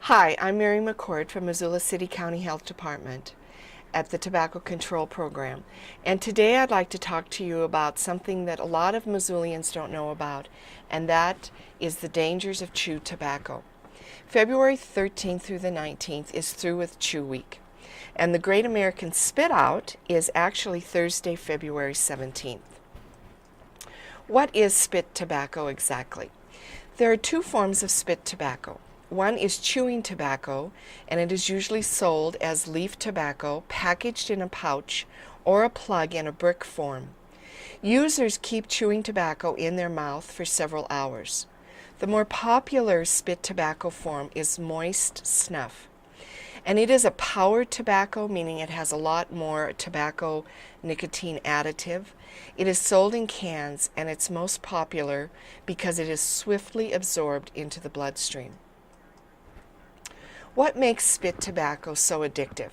Hi, I'm Mary McCord from Missoula City County Health Department at the Tobacco Control Program. And today I'd like to talk to you about something that a lot of Missoulians don't know about, and that is the dangers of chewed tobacco. February 13th through the 19th is Through with Chew Week, and the Great American Spit Out is actually Thursday, February 17th. What is spit tobacco exactly? There are two forms of spit tobacco. One is chewing tobacco, and it is usually sold as leaf tobacco, packaged in a pouch or a plug in a brick form. Users keep chewing tobacco in their mouth for several hours. The more popular spit tobacco form is moist snuff. And it is a powdered tobacco, meaning it has a lot more tobacco nicotine additive. It is sold in cans, and it's most popular because it is swiftly absorbed into the bloodstream. What makes spit tobacco so addictive?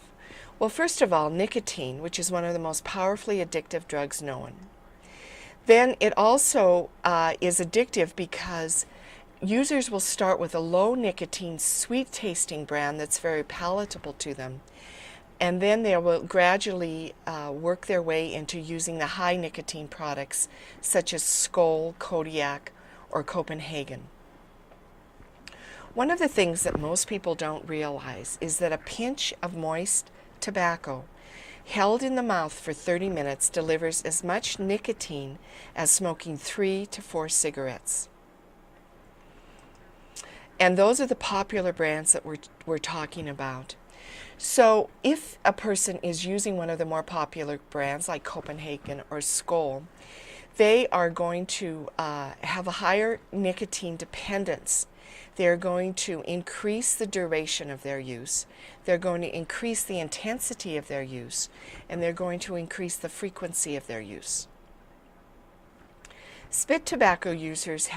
Well, first of all, nicotine, which is one of the most powerfully addictive drugs known. Then it also is addictive because users will start with a low nicotine, sweet tasting brand that's very palatable to them, and then they will gradually work their way into using the high nicotine products such as Skoal, Kodiak, or Copenhagen. One of the things that most people don't realize is that a pinch of moist tobacco held in the mouth for 30 minutes delivers as much nicotine as smoking 3 to 4 cigarettes. And those are the popular brands that we're talking about. So if a person is using one of the more popular brands like Copenhagen or Skoal, they are going to have a higher nicotine dependence. They're going to increase the duration of their use. They're going to increase the intensity of their use, and they're going to increase the frequency of their use. Spit tobacco users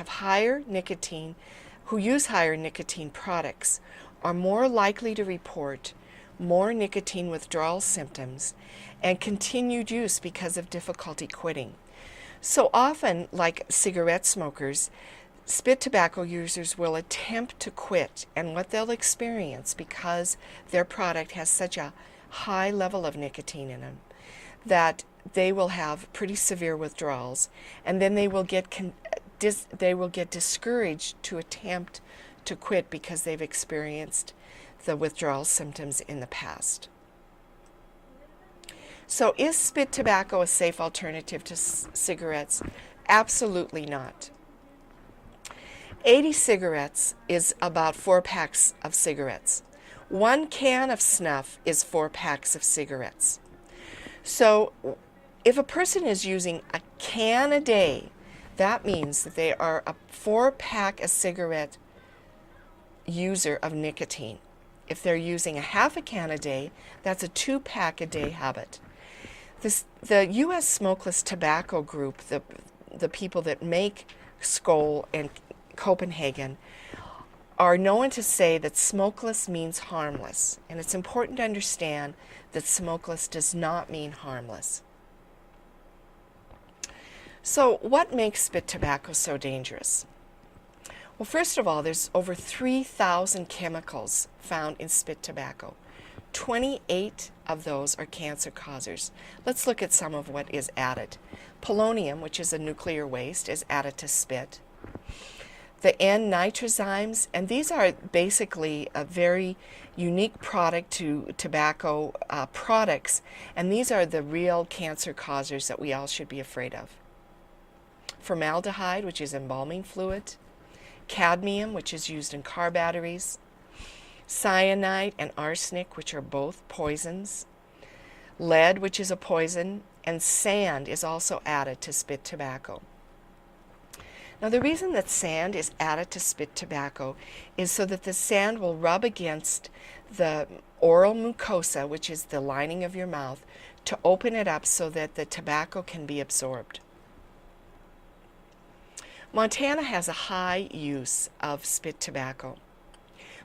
who use higher nicotine products are more likely to report more nicotine withdrawal symptoms and continued use because of difficulty quitting. So often, like cigarette smokers, spit tobacco users will attempt to quit, and what they'll experience, because their product has such a high level of nicotine in them, that they will have pretty severe withdrawals, and then they will get discouraged to attempt to quit because they've experienced the withdrawal symptoms in the past. So is spit tobacco a safe alternative to cigarettes? Absolutely not. 80 cigarettes is about 4 packs of cigarettes. 1 can of snuff is 4 packs of cigarettes. So if a person is using a can a day, that means that they are a 4-pack a cigarette user of nicotine. If they're using a half a can a day, that's a 2-pack a day habit. The U.S. Smokeless Tobacco Group, the people that make Skoal and Copenhagen, are known to say that smokeless means harmless, and it's important to understand that smokeless does not mean harmless. So what makes spit tobacco so dangerous? Well, first of all, there's over 3,000 chemicals found in spit tobacco. 28 of those are cancer causers. Let's look at some of what is added. Polonium, which is a nuclear waste, is added to spit. The N-nitrozymes, and these are basically a very unique product to tobacco products, and these are the real cancer causers that we all should be afraid of. Formaldehyde, which is embalming fluid. Cadmium, which is used in car batteries. Cyanide and arsenic, which are both poisons. Lead, which is a poison, and sand is also added to spit tobacco. Now, the reason that sand is added to spit tobacco is so that the sand will rub against the oral mucosa, which is the lining of your mouth, to open it up so that the tobacco can be absorbed. Montana has a high use of spit tobacco.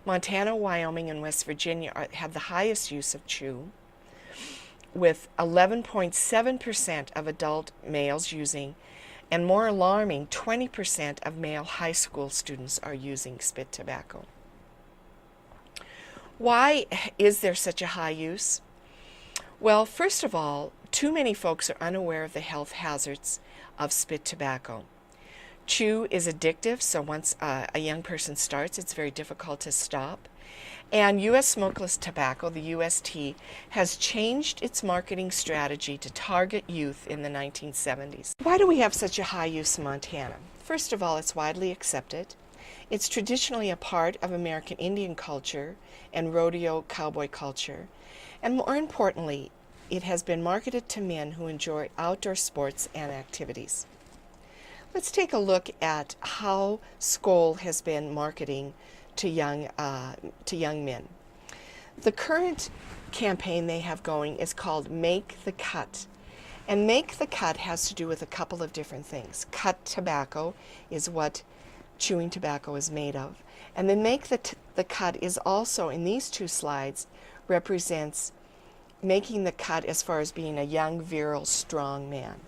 Montana, Wyoming, and West Virginia have the highest use of chew, with 11.7% of adult males using, and more alarming, 20% of male high school students are using spit tobacco. Why is there such a high use? Well, first of all, too many folks are unaware of the health hazards of spit tobacco. Chew is addictive, so once a young person starts, it's very difficult to stop. And U.S. Smokeless Tobacco, the UST, has changed its marketing strategy to target youth in the 1970s. Why do we have such a high use in Montana? First of all, it's widely accepted. It's traditionally a part of American Indian culture and rodeo cowboy culture. And more importantly, it has been marketed to men who enjoy outdoor sports and activities. Let's take a look at how Skoal has been marketing to young men. The current campaign they have going is called Make the Cut. And Make the Cut has to do with a couple of different things. Cut tobacco is what chewing tobacco is made of. And then Make the Cut is also, in these two slides, represents making the cut as far as being a young, virile, strong man.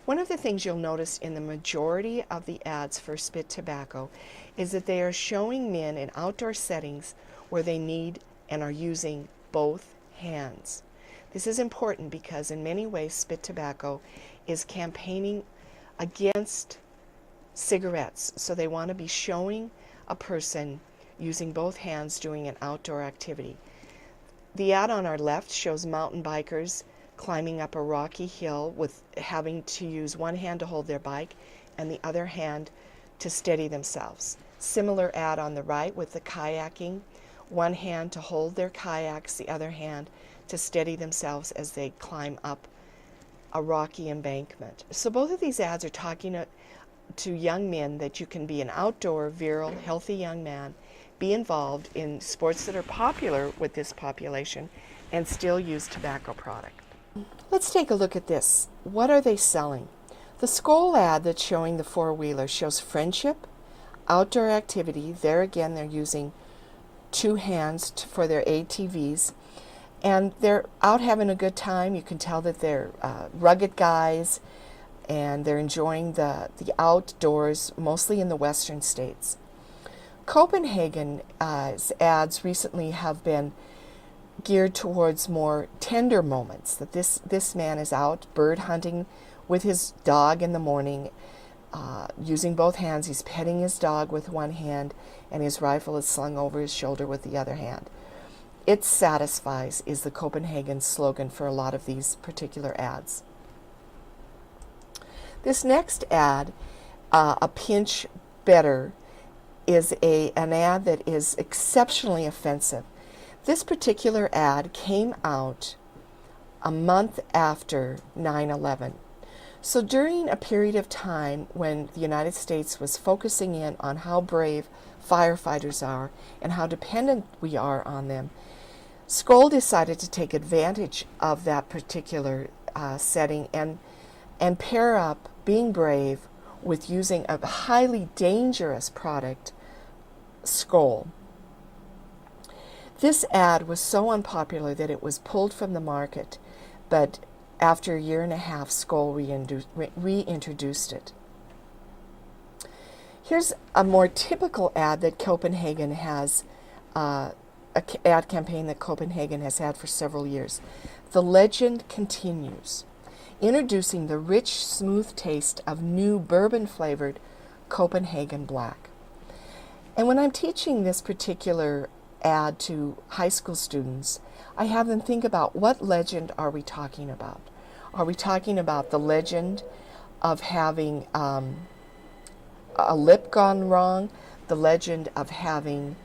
One of the things you'll notice in the majority of the ads for spit tobacco is that they are showing men in outdoor settings where they need and are using both hands. This is important because in many ways spit tobacco is campaigning against cigarettes. So they want to be showing a person using both hands doing an outdoor activity. The ad on our left shows mountain bikers climbing up a rocky hill with having to use one hand to hold their bike and the other hand to steady themselves. Similar ad on the right with the kayaking, one hand to hold their kayaks, the other hand to steady themselves as they climb up a rocky embankment. So both of these ads are talking to young men that you can be an outdoor, virile, healthy young man, be involved in sports that are popular with this population, and still use tobacco product. Let's take a look at this. What are they selling? The Skoal ad that's showing the four-wheeler shows friendship, outdoor activity. There again, they're using two hands for their ATVs, and they're out having a good time. You can tell that they're rugged guys, and they're enjoying the outdoors, mostly in the western states. Copenhagen's ads recently have been geared towards more tender moments, that this man is out bird hunting with his dog in the morning, using both hands. He's petting his dog with one hand, and his rifle is slung over his shoulder with the other hand. It satisfies is the Copenhagen slogan for a lot of these particular ads. This next ad, A Pinch Better, is an ad that is exceptionally offensive. This particular ad came out a month after 9/11. So during a period of time when the United States was focusing in on how brave firefighters are and how dependent we are on them, Skoal decided to take advantage of that particular setting and pair up being brave with using a highly dangerous product, Skoal. This ad was so unpopular that it was pulled from the market, but after a year and a half, Skoal reintroduced it. Here's a more typical ad that Copenhagen has, an ad campaign that Copenhagen has had for several years. The legend continues, introducing the rich, smooth taste of new bourbon-flavored Copenhagen Black. And when I'm teaching this particular ad to high school students, I have them think about what legend are we talking about? Are we talking about the legend of having a lip gone wrong, the legend of having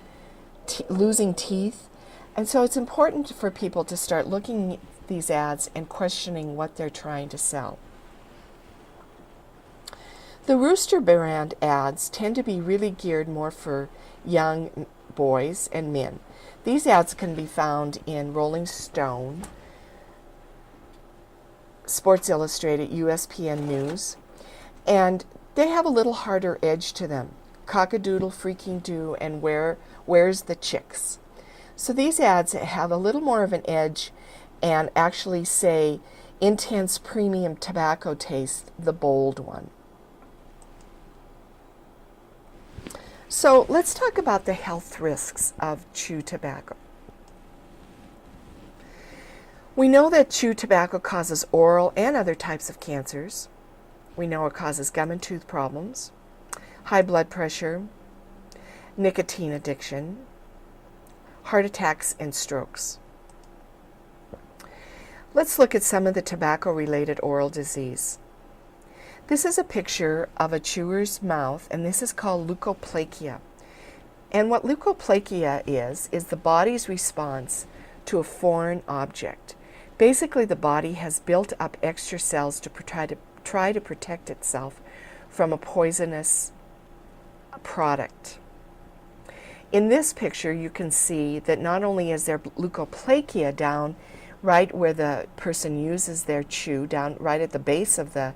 losing teeth? And so it's important for people to start looking at these ads and questioning what they're trying to sell. The Rooster brand ads tend to be really geared more for young boys and men. These ads can be found in Rolling Stone, Sports Illustrated, USPN News, and they have a little harder edge to them. Cockadoodle, freaking do, and where's the chicks? So these ads have a little more of an edge and actually say intense premium tobacco taste, the bold one. So let's talk about the health risks of chew tobacco. We know that chewed tobacco causes oral and other types of cancers. We know it causes gum and tooth problems, high blood pressure, nicotine addiction, heart attacks, and strokes. Let's look at some of the tobacco-related oral disease. This is a picture of a chewer's mouth, and this is called leukoplakia. And what leukoplakia is the body's response to a foreign object. Basically, the body has built up extra cells to try to protect itself from a poisonous product. In this picture, you can see that not only is there leukoplakia down right where the person uses their chew, down right at the base of the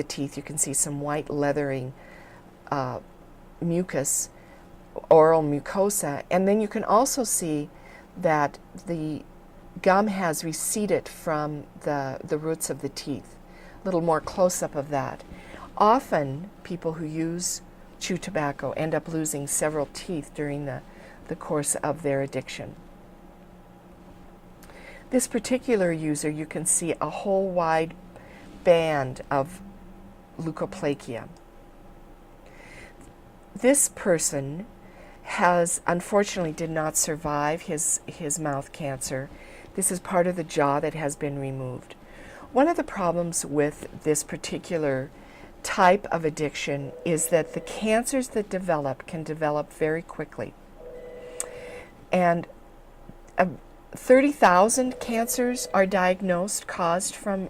teeth, you can see some white leathering mucus, oral mucosa, and then you can also see that the gum has receded from the roots of the teeth. A little more close-up of that. Often, people who use chew tobacco end up losing several teeth during the course of their addiction. This particular user, you can see a whole wide band of leukoplakia. This person unfortunately did not survive his mouth cancer. This is part of the jaw that has been removed. One of the problems with this particular type of addiction is that the cancers that can develop very quickly. And 30,000 cancers are diagnosed caused from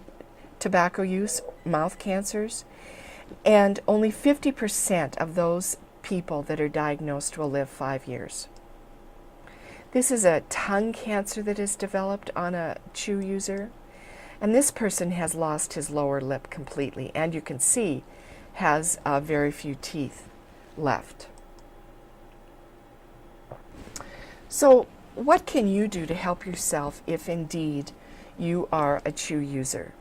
tobacco use, mouth cancers, and only 50% of those people that are diagnosed will live 5 years. This is a tongue cancer that is developed on a chew user, and this person has lost his lower lip completely, and you can see has very few teeth left. So what can you do to help yourself if indeed you are a chew user?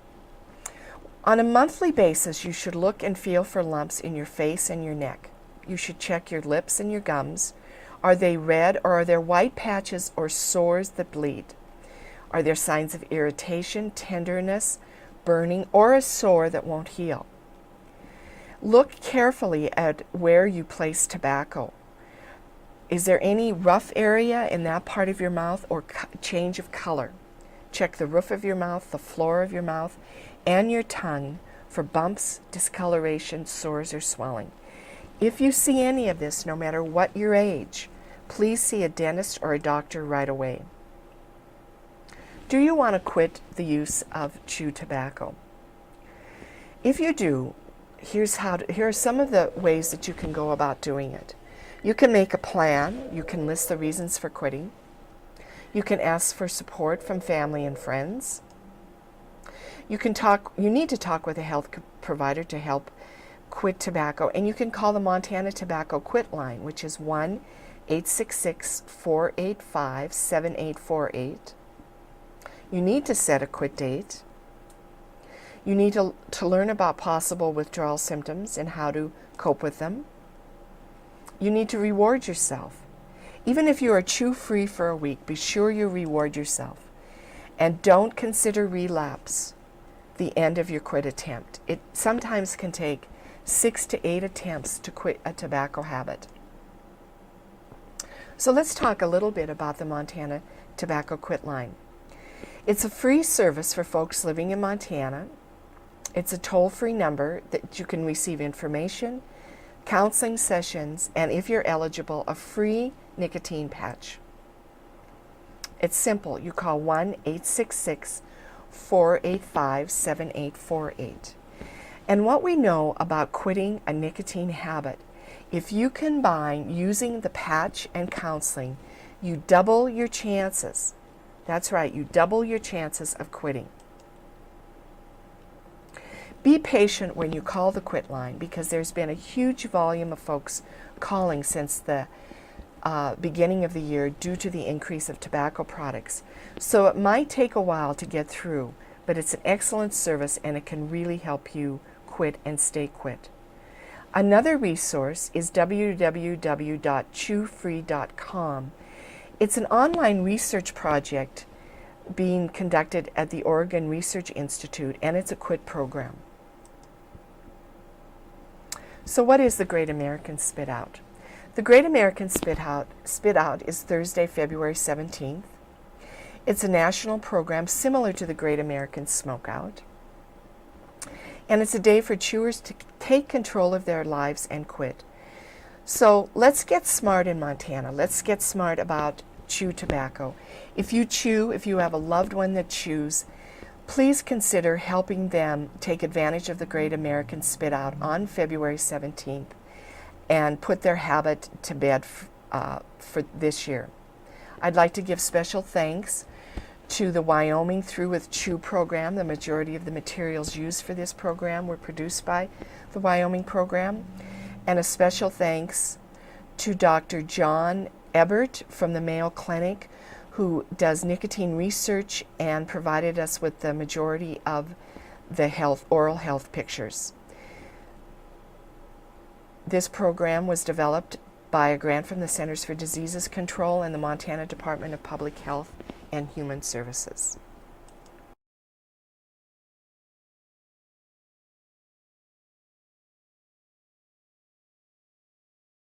On a monthly basis, you should look and feel for lumps in your face and your neck. You should check your lips and your gums. Are they red, or are there white patches or sores that bleed? Are there signs of irritation, tenderness, burning, or a sore that won't heal? Look carefully at where you place tobacco. Is there any rough area in that part of your mouth or change of color? Check the roof of your mouth, the floor of your mouth, and your tongue for bumps, discoloration, sores, or swelling. If you see any of this, no matter what your age, please see a dentist or a doctor right away. Do you want to quit the use of chewed tobacco? If you do, here are some of the ways that you can go about doing it. You can make a plan. You can list the reasons for quitting. You can ask for support from family and friends. You need to talk with a health provider to help quit tobacco, and you can call the Montana Tobacco Quit line, which is 1-866-485-7848. You need to set a quit date. You need to learn about possible withdrawal symptoms and how to cope with them. You need to reward yourself. Even if you are chew-free for a week, be sure you reward yourself. And don't consider relapse the end of your quit attempt. It sometimes can take 6 to 8 attempts to quit a tobacco habit. So let's talk a little bit about the Montana Tobacco Quit line. It's a free service for folks living in Montana. It's a toll-free number that you can receive information, counseling sessions, and if you're eligible, a free nicotine patch. It's simple. You call 1-866-485-7848. And what we know about quitting a nicotine habit, if you combine using the patch and counseling, you double your chances. That's right, you double your chances of quitting. Be patient when you call the quit line, because there's been a huge volume of folks calling since the beginning of the year due to the increase of tobacco products. So it might take a while to get through, but it's an excellent service and it can really help you quit and stay quit. Another resource is www.chewfree.com. It's an online research project being conducted at the Oregon Research Institute, and it's a quit program. So what is the Great American Spit Out? The Great American Spit Out is Thursday, February 17th. It's a national program similar to the Great American Smokeout. And it's a day for chewers to take control of their lives and quit. So let's get smart in Montana. Let's get smart about chew tobacco. If you have a loved one that chews, please consider helping them take advantage of the Great American Spit Out on February 17th and put their habit to bed for this year. I'd like to give special thanks to the Wyoming Through with Chew program. The majority of the materials used for this program were produced by the Wyoming program. And a special thanks to Dr. John Ebert from the Mayo Clinic, who does nicotine research and provided us with the majority of the oral health pictures. This program was developed by a grant from the Centers for Disease Control and the Montana Department of Public Health and Human Services.